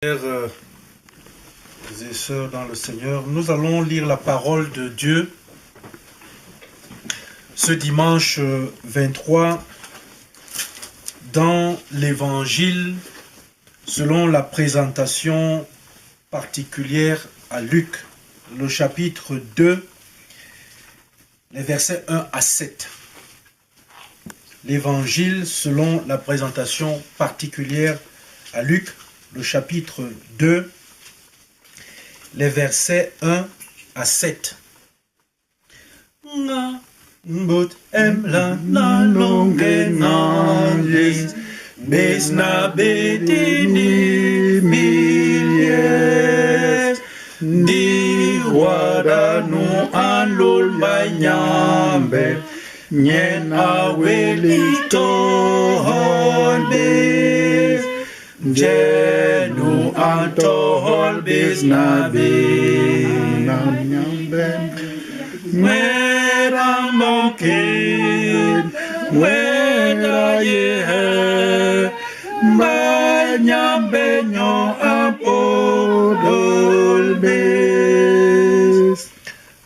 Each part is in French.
Frères et sœurs dans le Seigneur, nous allons lire la parole de Dieu ce dimanche 23 dans l'Évangile selon la présentation particulière à Luc, le chapitre 2, les versets 1 à 7. L'Évangile selon la présentation particulière à Luc, le chapitre 2, les versets 1 à 7. But emla na longenalis besna betini milies di wada nu anlul banyambe nyen awelito holbes Jenu antol bisnabi namnyamben Mwera mokin Mwera yehe Mbanyambe nyon apodolbes.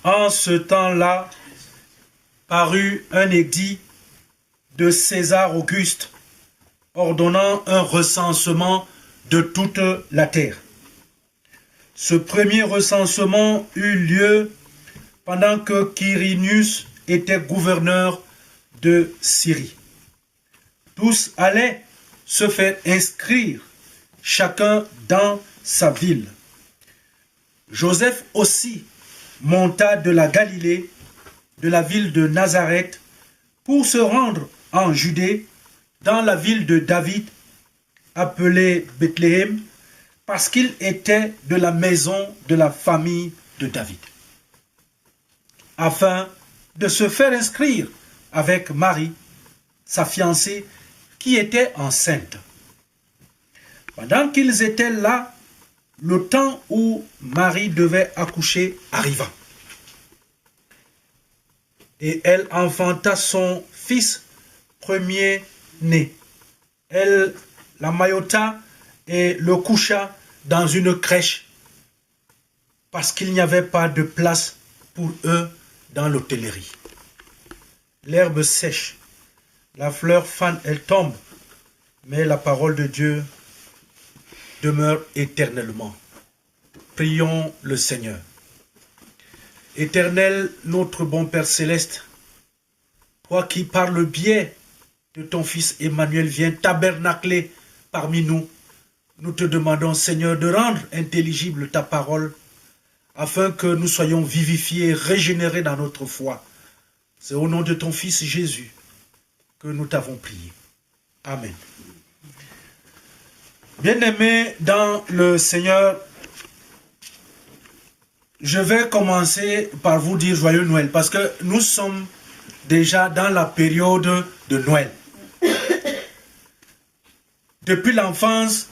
En ce temps-là, parut un édit de César Auguste ordonnant un recensement de toute la terre. Ce premier recensement eut lieu pendant que Quirinius était gouverneur de Syrie. Tous allaient se faire inscrire, chacun dans sa ville. Joseph aussi monta de la Galilée, de la ville de Nazareth, pour se rendre en Judée, dans la ville de David, appelée Bethléem, parce qu'il était de la maison de la famille de David, afin de se faire inscrire avec Marie, sa fiancée, qui était enceinte. Pendant qu'ils étaient là, le temps où Marie devait accoucher arriva. Et elle enfanta son fils premier-né. Elle la maillota et le coucha dans une crèche parce qu'il n'y avait pas de place pour eux dans l'hôtellerie. L'herbe sèche, la fleur fane, elle tombe, mais la parole de Dieu demeure éternellement. Prions le Seigneur. Éternel, notre bon Père céleste, toi qui par le biais de ton Fils Emmanuel viens tabernacler parmi nous, nous te demandons, Seigneur, de rendre intelligible ta parole, afin que nous soyons vivifiés, régénérés dans notre foi. C'est au nom de ton Fils Jésus que nous t'avons prié. Amen. Bien-aimés dans le Seigneur, je vais commencer par vous dire joyeux Noël, parce que nous sommes déjà dans la période de Noël. Depuis l'enfance,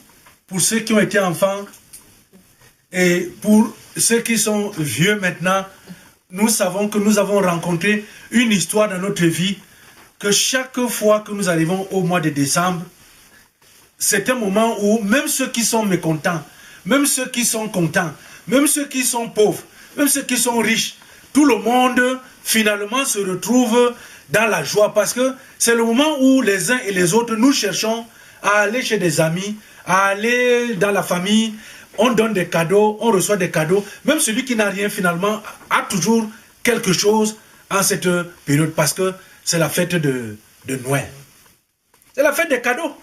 pour ceux qui ont été enfants et pour ceux qui sont vieux maintenant, nous savons que nous avons rencontré une histoire dans notre vie, que chaque fois que nous arrivons au mois de décembre, c'est un moment où même ceux qui sont mécontents, même ceux qui sont contents, même ceux qui sont pauvres, même ceux qui sont riches, tout le monde finalement se retrouve dans la joie, parce que c'est le moment où les uns et les autres, nous cherchons à aller chez des amis, à aller dans la famille, on donne des cadeaux, on reçoit des cadeaux. Même celui qui n'a rien finalement a toujours quelque chose en cette période, parce que c'est la fête de Noël. C'est la fête des cadeaux.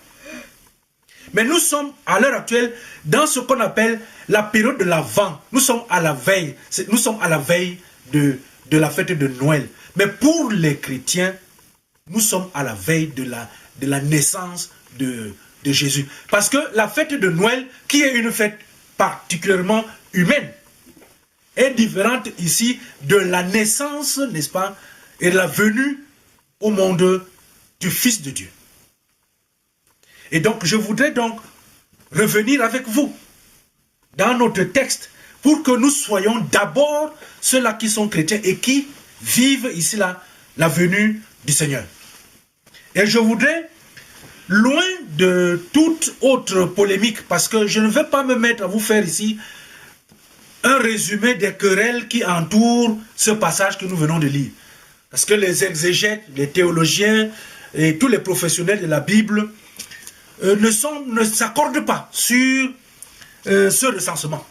Mais nous sommes à l'heure actuelle dans ce qu'on appelle la période de l'Avent. Nous sommes à la veille. Nous sommes à la veille de la fête de Noël. Mais pour les chrétiens, nous sommes à la veille de la naissance de Jésus. Parce que la fête de Noël, qui est une fête particulièrement humaine, est différente ici de la naissance, n'est-ce pas, et de la venue au monde du Fils de Dieu. Et donc, je voudrais donc revenir avec vous dans notre texte pour que nous soyons d'abord ceux-là qui sont chrétiens et qui vivent ici là la venue du Seigneur. Et je voudrais loin de toute autre polémique, parce que je ne vais pas me mettre à vous faire ici un résumé des querelles qui entourent ce passage que nous venons de lire. Parce que les exégètes, les théologiens et tous les professionnels de la Bible ne s'accordent pas sur ce recensement.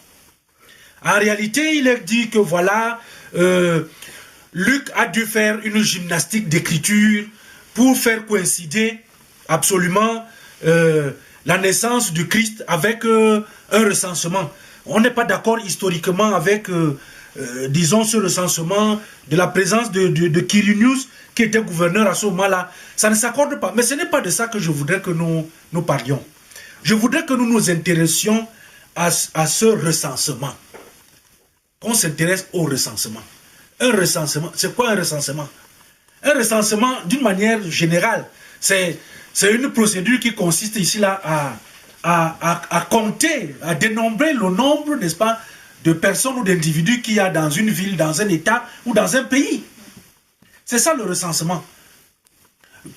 En réalité, il est dit que voilà, Luc a dû faire une gymnastique d'écriture pour faire coïncider absolument la naissance du Christ avec un recensement. On n'est pas d'accord historiquement avec, disons, ce recensement de la présence de Quirinius, qui était gouverneur à ce moment-là. Ça ne s'accorde pas. Mais ce n'est pas de ça que je voudrais que nous parlions. Je voudrais que nous nous intéressions à ce recensement. Qu'on s'intéresse au recensement. Un recensement, c'est quoi un recensement? Un recensement, d'une manière générale, c'est une procédure qui consiste ici là à compter, à dénombrer le nombre, n'est-ce pas, de personnes ou d'individus qu'il y a dans une ville, dans un État ou dans un pays. C'est ça le recensement.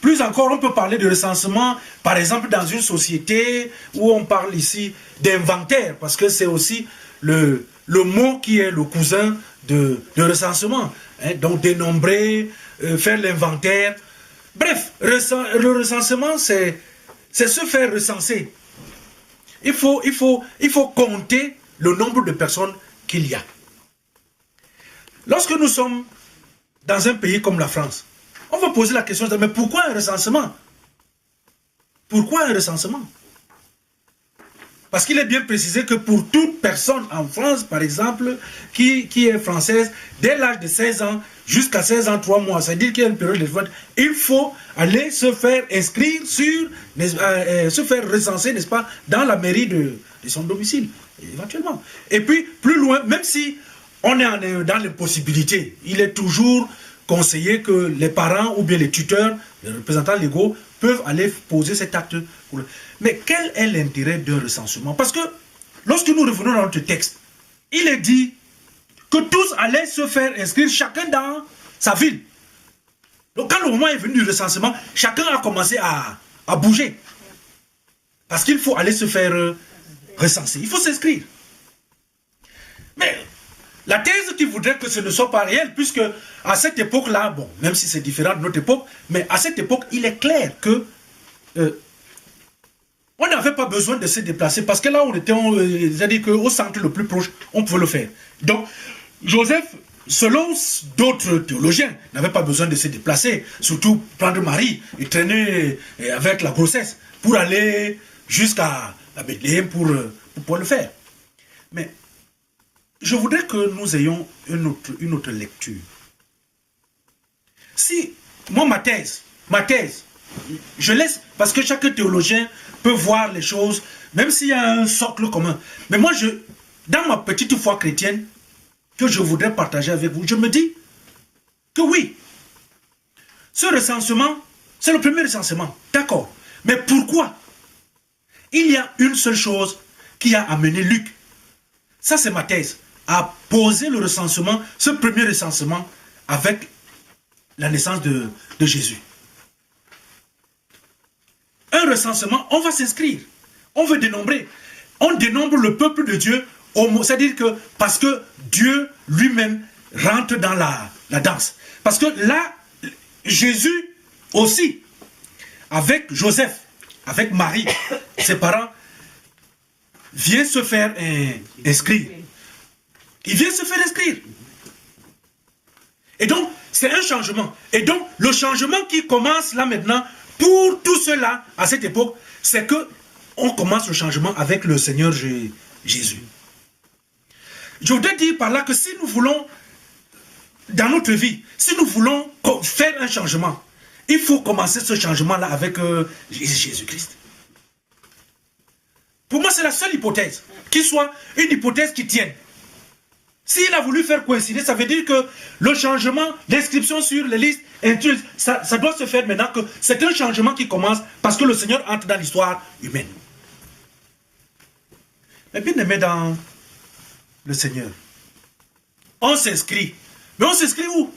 Plus encore, on peut parler de recensement, par exemple, dans une société où on parle ici d'inventaire, parce que c'est aussi le mot qui est le cousin de recensement. Hein, donc dénombrer, faire l'inventaire. Bref, le recensement, c'est se faire recenser. Il faut compter le nombre de personnes qu'il y a. Lorsque nous sommes dans un pays comme la France, on va poser la question, mais pourquoi un recensement? Pourquoi un recensement? Parce qu'il est bien précisé que pour toute personne en France, par exemple, qui est française, dès l'âge de 16 ans jusqu'à 16 ans, 3 mois, c'est-à-dire qu'il y a une période de vote, il faut aller se faire inscrire sur, se faire recenser, n'est-ce pas, dans la mairie de son domicile, éventuellement. Et puis, plus loin, même si on est dans l'impossibilité, il est toujours conseillé que les parents ou bien les tuteurs, les représentants légaux, peuvent aller poser cet acte. Mais quel est l'intérêt d'un recensement? Parce que lorsque nous revenons dans notre texte, il est dit que tous allaient se faire inscrire, chacun dans sa ville. Donc quand le moment est venu du recensement, chacun a commencé à bouger. Parce qu'il faut aller se faire recenser. Il faut s'inscrire. Mais la thèse qui voudrait que ce ne soit pas réel, puisque à cette époque-là, bon, même si c'est différent de notre époque, mais à cette époque, il est clair que on n'avait pas besoin de se déplacer, parce que là, on était, c'est-à-dire qu'au centre le plus proche, on pouvait le faire. Donc, Joseph, selon d'autres théologiens, n'avait pas besoin de se déplacer, surtout prendre Marie et traîner avec la grossesse, pour aller jusqu'à Bethléem pour pouvoir le faire. Mais je voudrais que nous ayons une autre lecture. Si, moi, ma thèse, je laisse, parce que chaque théologien peut voir les choses, même s'il y a un socle commun. Mais moi, dans ma petite foi chrétienne, que je voudrais partager avec vous, je me dis que oui, ce recensement, c'est le premier recensement, d'accord. Mais pourquoi? Il y a une seule chose qui a amené Luc, ça c'est ma thèse, à poser le recensement, ce premier recensement, avec la naissance de Jésus. Un recensement, on va s'inscrire, on veut dénombrer. On dénombre le peuple de Dieu, c'est-à-dire que parce que Dieu lui-même rentre dans la danse. Parce que là, Jésus aussi, avec Joseph, avec Marie, ses parents, vient se faire inscrire. Il vient se faire inscrire. Et donc, c'est un changement. Et donc, le changement qui commence là maintenant, pour tout cela, à cette époque, c'est que on commence le changement avec le Seigneur Jésus. Je voudrais dire par là que si nous voulons, dans notre vie, si nous voulons faire un changement, il faut commencer ce changement-là avec Jésus-Christ. Pour moi, c'est la seule hypothèse, qui soit une hypothèse qui tienne. S'il a voulu faire coïncider, ça veut dire que le changement d'inscription sur les listes, ça doit se faire maintenant, que c'est un changement qui commence parce que le Seigneur entre dans l'histoire humaine. Mais bien aimé dans le Seigneur, on s'inscrit. Mais on s'inscrit où?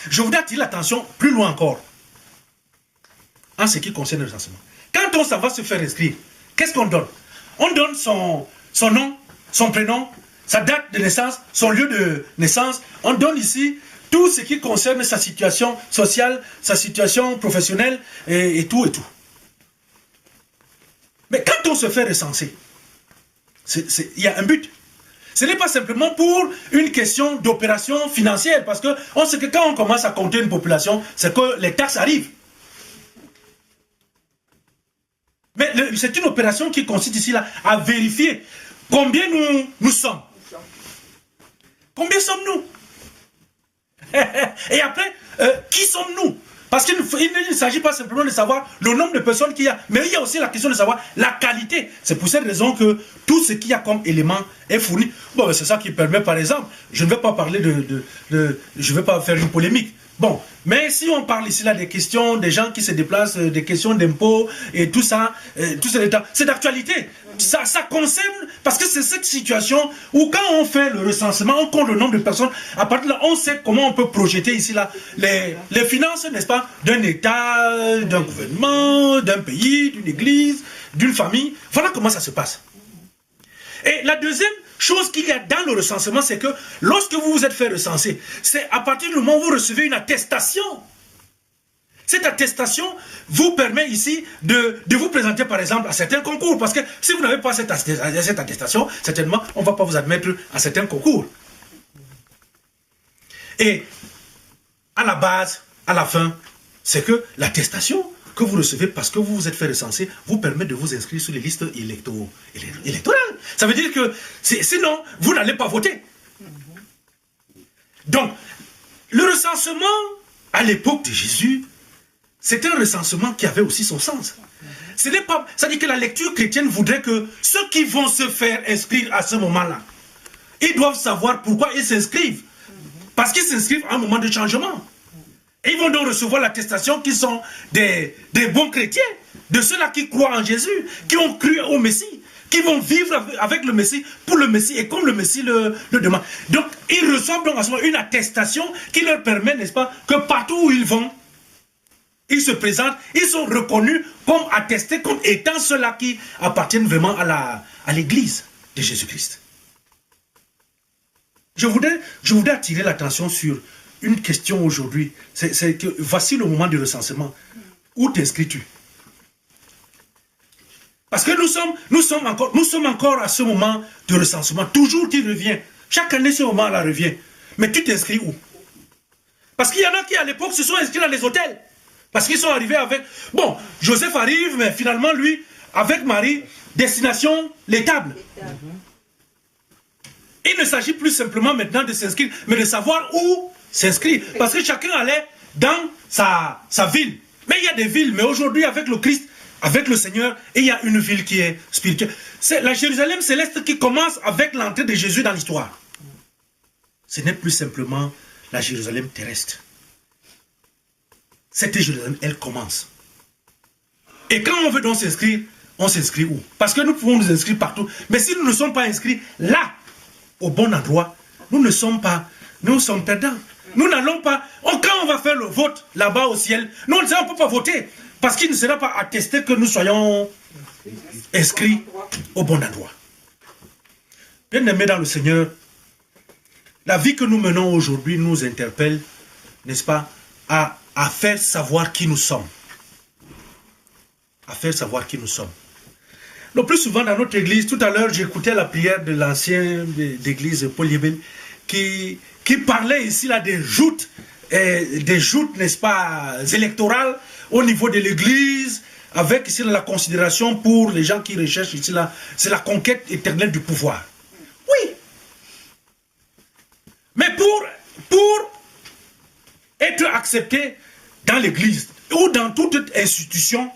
Je voudrais attirer l'attention plus loin encore. en ce qui concerne le recensement. Quand on s'en va se faire inscrire, qu'est-ce qu'on donne? On donne son nom, son prénom, sa date de naissance, son lieu de naissance. On donne ici tout ce qui concerne sa situation sociale, sa situation professionnelle et tout et tout. Mais quand on se fait recenser, il y a un but. Ce n'est pas simplement pour une question d'opération financière, parce qu'on sait que quand on commence à compter une population, c'est que les taxes arrivent. Mais c'est une opération qui consiste ici là, à vérifier combien nous sommes. Combien sommes-nous? Et après, qui sommes-nous? Parce qu'il ne s'agit pas simplement de savoir le nombre de personnes qu'il y a, mais il y a aussi la question de savoir la qualité. C'est pour cette raison que tout ce qu'il y a comme élément est fourni. Bon, c'est ça qui permet, par exemple, je ne vais pas parler je ne vais pas faire une polémique. Bon, mais si on parle ici là des questions des gens qui se déplacent, des questions d'impôts et tout ça, c'est d'actualité. Ça concerne, parce que c'est cette situation où quand on fait le recensement, on compte le nombre de personnes, à partir de là, on sait comment on peut projeter ici là les finances, n'est-ce pas, d'un État, d'un gouvernement, d'un pays, d'une église, d'une famille. Voilà comment ça se passe. Et la deuxième chose qu'il y a dans le recensement, c'est que lorsque vous vous êtes fait recenser, c'est à partir du moment où vous recevez une attestation. Cette attestation vous permet ici de vous présenter par exemple à certains concours. Parce que si vous n'avez pas cette attestation, certainement on ne va pas vous admettre à certains concours. Et à la base, à la fin, c'est que l'attestation que vous recevez parce que vous vous êtes fait recenser vous permet de vous inscrire sur les listes électorales. Ça veut dire que sinon, vous n'allez pas voter. Donc, le recensement à l'époque de Jésus, c'est un recensement qui avait aussi son sens. Ce n'est pas, ça dit que la lecture chrétienne voudrait que ceux qui vont se faire inscrire à ce moment-là, ils doivent savoir pourquoi ils s'inscrivent. Parce qu'ils s'inscrivent à un moment de changement. Et ils vont donc recevoir l'attestation qu'ils sont des bons chrétiens, de ceux-là qui croient en Jésus, qui ont cru au Messie, qui vont vivre avec le Messie, pour le Messie, et comme le Messie le demande. Donc, ils reçoivent donc à ce moment une attestation qui leur permet, n'est-ce pas, que partout où ils vont, ils se présentent, ils sont reconnus comme attestés, comme étant ceux-là qui appartiennent vraiment à l'Église de Jésus-Christ. Je voudrais attirer l'attention sur une question aujourd'hui. C'est que voici le moment du recensement. Où t'inscris-tu? Parce que nous sommes encore à ce moment de recensement. Toujours qui revient. Chaque année, ce moment-là revient. Mais tu t'inscris où? Parce qu'il y en a qui, à l'époque, se sont inscrits dans les hôtels. Parce qu'ils sont arrivés avec... Bon, Joseph arrive, mais finalement, lui, avec Marie, destination, l'étable. Il ne s'agit plus simplement maintenant de s'inscrire, mais de savoir où s'inscrire. Parce que chacun allait dans sa ville. Mais il y a des villes, mais aujourd'hui, avec le Christ, avec le Seigneur, il y a une ville qui est spirituelle. C'est la Jérusalem céleste qui commence avec l'entrée de Jésus dans l'histoire. Ce n'est plus simplement la Jérusalem terrestre. Cette Jérusalem, elle commence. Et quand on veut donc s'inscrire, on s'inscrit où? Parce que nous pouvons nous inscrire partout. Mais si nous ne sommes pas inscrits là, au bon endroit, nous sommes perdants. Nous n'allons pas, quand on va faire le vote là-bas au ciel, nous on ne peut pas voter. Parce qu'il ne sera pas attesté que nous soyons inscrits au bon endroit. Bien-aimés dans le Seigneur, la vie que nous menons aujourd'hui nous interpelle, n'est-ce pas, à faire savoir qui nous sommes. À faire savoir qui nous sommes. Le plus souvent dans notre église, tout à l'heure j'écoutais la prière de l'ancien d'église Paul Yébel qui parlait ici là des joutes, n'est-ce pas, électorales au niveau de l'église, avec ici la considération pour les gens qui recherchent ici là, c'est la conquête éternelle du pouvoir. Oui. Mais pour être accepté dans l'église ou dans toute institution,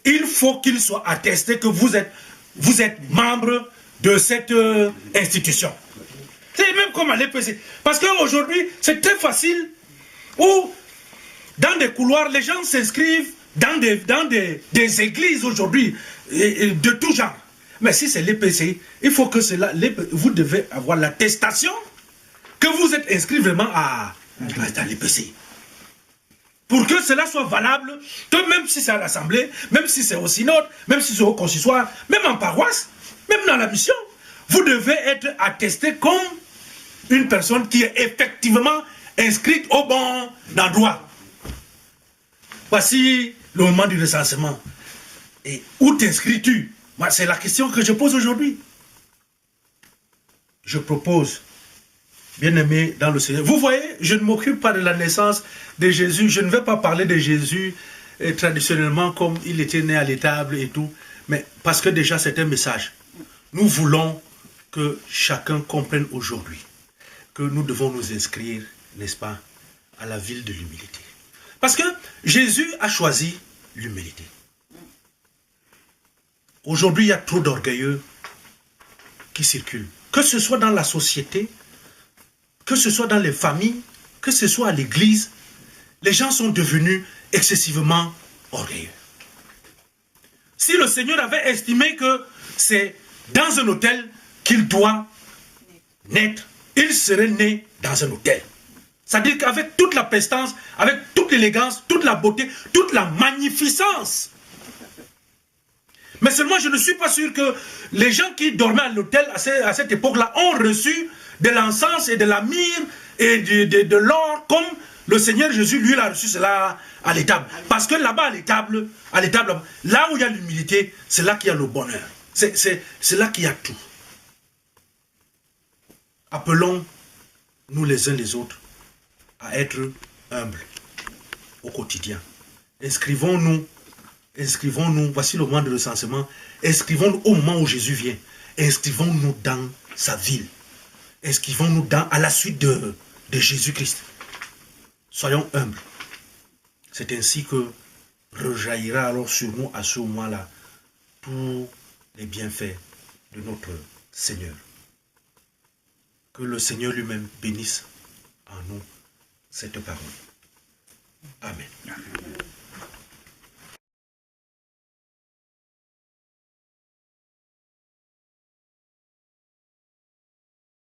il faut qu'il soit attesté que vous êtes membre de cette institution. C'est même comme à l'EPC. Parce qu'aujourd'hui, c'est très facile où, dans des couloirs, les gens s'inscrivent dans des églises aujourd'hui, de tout genre. Mais si c'est l'EPC, il faut que vous devez avoir l'attestation que vous êtes inscrit vraiment à l'EPC. pour que cela soit valable, que même si c'est à l'Assemblée, même si c'est au synode, même si c'est au consistoire, même en paroisse, même dans la mission, vous devez être attesté comme une personne qui est effectivement inscrite au bon endroit. Voici le moment du recensement. Et où t'inscris-tu? C'est la question que je pose aujourd'hui. Je propose, bien-aimé dans le Seigneur. Vous voyez, je ne m'occupe pas de la naissance de Jésus. Je ne vais pas parler de Jésus traditionnellement comme il était né à l'étable et tout. Mais parce que déjà c'est un message. Nous voulons que chacun comprenne aujourd'hui que nous devons nous inscrire, n'est-ce pas, à la ville de l'humilité. Parce que Jésus a choisi l'humilité. Aujourd'hui, il y a trop d'orgueilleux qui circulent. Que ce soit dans la société, que ce soit dans les familles, que ce soit à l'église, les gens sont devenus excessivement orgueilleux. Si le Seigneur avait estimé que c'est dans un hôtel qu'il doit naître, il serait né dans un hôtel. C'est-à-dire qu'avec toute la prestance, avec toute l'élégance, toute la beauté, toute la magnificence. Mais seulement je ne suis pas sûr que les gens qui dormaient à l'hôtel à cette époque-là ont reçu de l'encens et de la myrrhe et de l'or comme le Seigneur Jésus, lui, l'a reçu cela à l'étable. Parce que là-bas, à l'étable, là où il y a l'humilité, c'est là qu'il y a le bonheur. C'est là qu'il y a tout. Appelons-nous les uns les autres à être humbles au quotidien. Inscrivons-nous, voici le moment de recensement, inscrivons-nous au moment où Jésus vient. Inscrivons-nous dans sa ville. Inscrivons-nous à la suite de Jésus-Christ. Soyons humbles. C'est ainsi que rejaillira alors sur nous à ce moment-là tous les bienfaits de notre Seigneur. Que le Seigneur lui-même bénisse en nous cette parole.